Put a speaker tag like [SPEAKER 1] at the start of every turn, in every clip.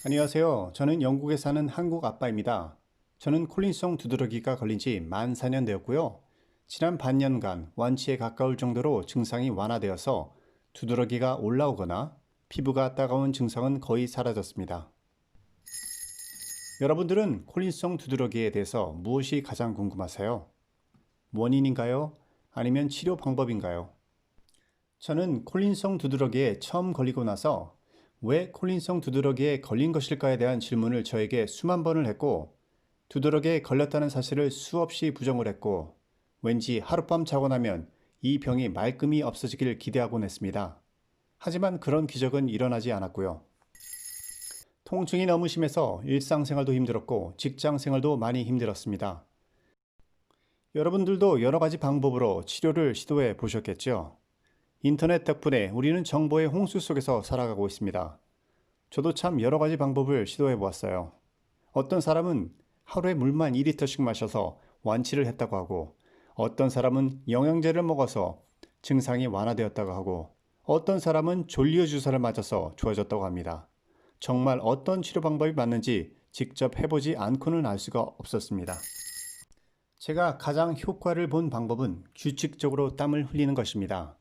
[SPEAKER 1] 안녕하세요. 저는 영국에 사는 한국 아빠입니다. 저는 콜린성 두드러기가 걸린 지 만 4년 되었고요. 지난 반년간 완치에 가까울 정도로 증상이 완화되어서 두드러기가 올라오거나 피부가 따가운 증상은 거의 사라졌습니다. 여러분들은 콜린성 두드러기에 대해서 무엇이 가장 궁금하세요? 원인인가요? 아니면 치료 방법인가요? 저는 콜린성 두드러기에 처음 걸리고 나서 왜 콜린성 두드러기에 걸린 것일까에 대한 질문을 저에게 수만 번을 했고, 두드러기에 걸렸다는 사실을 수없이 부정을 했고, 왠지 하룻밤 자고 나면 이 병이 말끔히 없어지길 기대하곤 했습니다. 하지만 그런 기적은 일어나지 않았고요. 통증이 너무 심해서 일상생활도 힘들었고 직장생활도 많이 힘들었습니다. 여러분들도 여러 가지 방법으로 치료를 시도해 보셨겠죠? 인터넷 덕분에 우리는 정보의 홍수 속에서 살아가고 있습니다. 저도 참 여러 가지 방법을 시도해 보았어요. 어떤 사람은 하루에 물만 2리터씩 마셔서 완치를 했다고 하고, 어떤 사람은 영양제를 먹어서 증상이 완화되었다고 하고, 어떤 사람은 졸려 주사를 맞아서 좋아졌다고 합니다. 정말 어떤 치료 방법이 맞는지 직접 해보지 않고는 알 수가 없었습니다. 제가 가장 효과를 본 방법은 규칙적으로 땀을 흘리는 것입니다.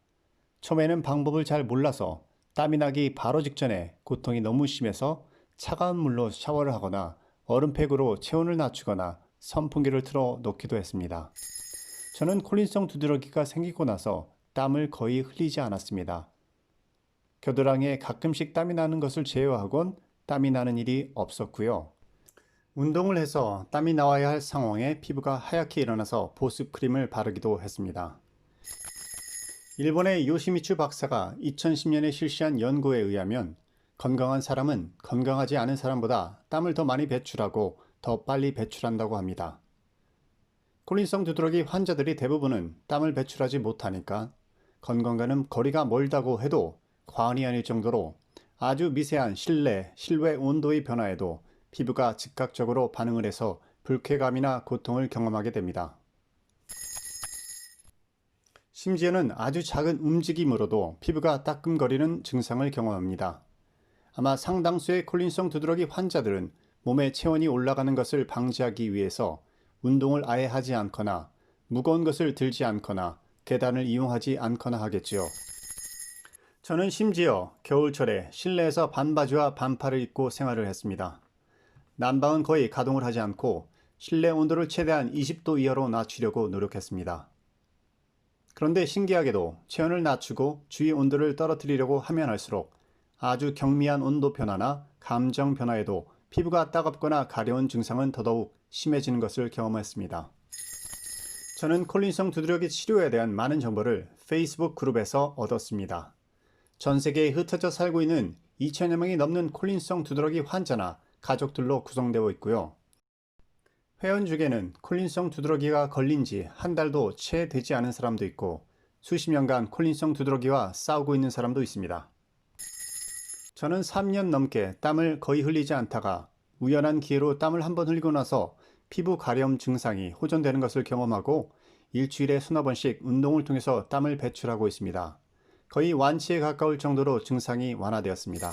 [SPEAKER 1] 처음에는 방법을 잘 몰라서 땀이 나기 바로 직전에 고통이 너무 심해서 차가운 물로 샤워를 하거나 얼음팩으로 체온을 낮추거나 선풍기를 틀어 놓기도 했습니다. 저는 콜린성 두드러기가 생기고 나서 땀을 거의 흘리지 않았습니다. 겨드랑이에 가끔씩 땀이 나는 것을 제외하곤 땀이 나는 일이 없었고요. 운동을 해서 땀이 나와야 할 상황에 피부가 하얗게 일어나서 보습 크림을 바르기도 했습니다. 일본의 요시미츠 박사가 2010년에 실시한 연구에 의하면 건강한 사람은 건강하지 않은 사람보다 땀을 더 많이 배출하고 더 빨리 배출한다고 합니다. 콜린성 두드러기 환자들이 대부분은 땀을 배출하지 못하니까 건강과는 거리가 멀다고 해도 과언이 아닐 정도로 아주 미세한 실내, 실외 온도의 변화에도 피부가 즉각적으로 반응을 해서 불쾌감이나 고통을 경험하게 됩니다. 심지어는 아주 작은 움직임으로도 피부가 따끔거리는 증상을 경험합니다. 아마 상당수의 콜린성 두드러기 환자들은 몸의 체온이 올라가는 것을 방지하기 위해서 운동을 아예 하지 않거나 무거운 것을 들지 않거나 계단을 이용하지 않거나 하겠지요. 저는 심지어 겨울철에 실내에서 반바지와 반팔을 입고 생활을 했습니다. 난방은 거의 가동을 하지 않고 실내 온도를 최대한 20도 이하로 낮추려고 노력했습니다. 그런데 신기하게도 체온을 낮추고 주위 온도를 떨어뜨리려고 하면 할수록 아주 경미한 온도 변화나 감정 변화에도 피부가 따갑거나 가려운 증상은 더더욱 심해지는 것을 경험했습니다. 저는 콜린성 두드러기 치료에 대한 많은 정보를 페이스북 그룹에서 얻었습니다. 전 세계에 흩어져 살고 있는 2천여 명이 넘는 콜린성 두드러기 환자나 가족들로 구성되어 있고요. 회원 중에는 콜린성 두드러기가 걸린 지 한 달도 채 되지 않은 사람도 있고 수십 년간 콜린성 두드러기와 싸우고 있는 사람도 있습니다. 저는 3년 넘게 땀을 거의 흘리지 않다가 우연한 기회로 땀을 한번 흘리고 나서 피부 가려움 증상이 호전되는 것을 경험하고 일주일에 서너 번씩 운동을 통해서 땀을 배출하고 있습니다. 거의 완치에 가까울 정도로 증상이 완화되었습니다.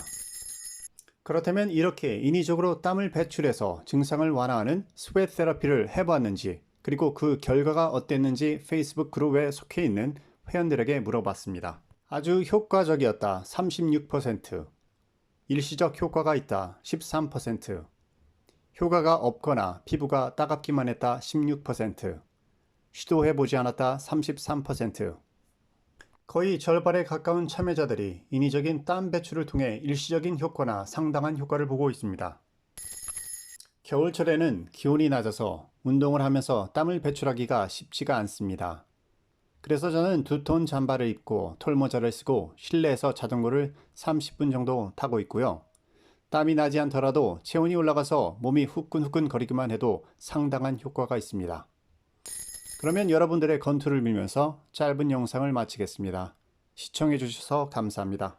[SPEAKER 1] 그렇다면 이렇게 인위적으로 땀을 배출해서 증상을 완화하는 스웨트 테라피를 해보았는지, 그리고 그 결과가 어땠는지 페이스북 그룹에 속해 있는 회원들에게 물어봤습니다. 아주 효과적이었다 36%, 일시적 효과가 있다 13%, 효과가 없거나 피부가 따갑기만 했다 16%, 시도해보지 않았다 33%, 거의 절반에 가까운 참여자들이 인위적인 땀 배출을 통해 일시적인 효과나 상당한 효과를 보고 있습니다. 겨울철에는 기온이 낮아서 운동을 하면서 땀을 배출하기가 쉽지가 않습니다. 그래서 저는 두톤 잠바를 입고 털모자를 쓰고 실내에서 자전거를 30분 정도 타고 있고요. 땀이 나지 않더라도 체온이 올라가서 몸이 후끈후끈 거리기만 해도 상당한 효과가 있습니다. 그러면 여러분들의 건투를 빌면서 짧은 영상을 마치겠습니다. 시청해 주셔서 감사합니다.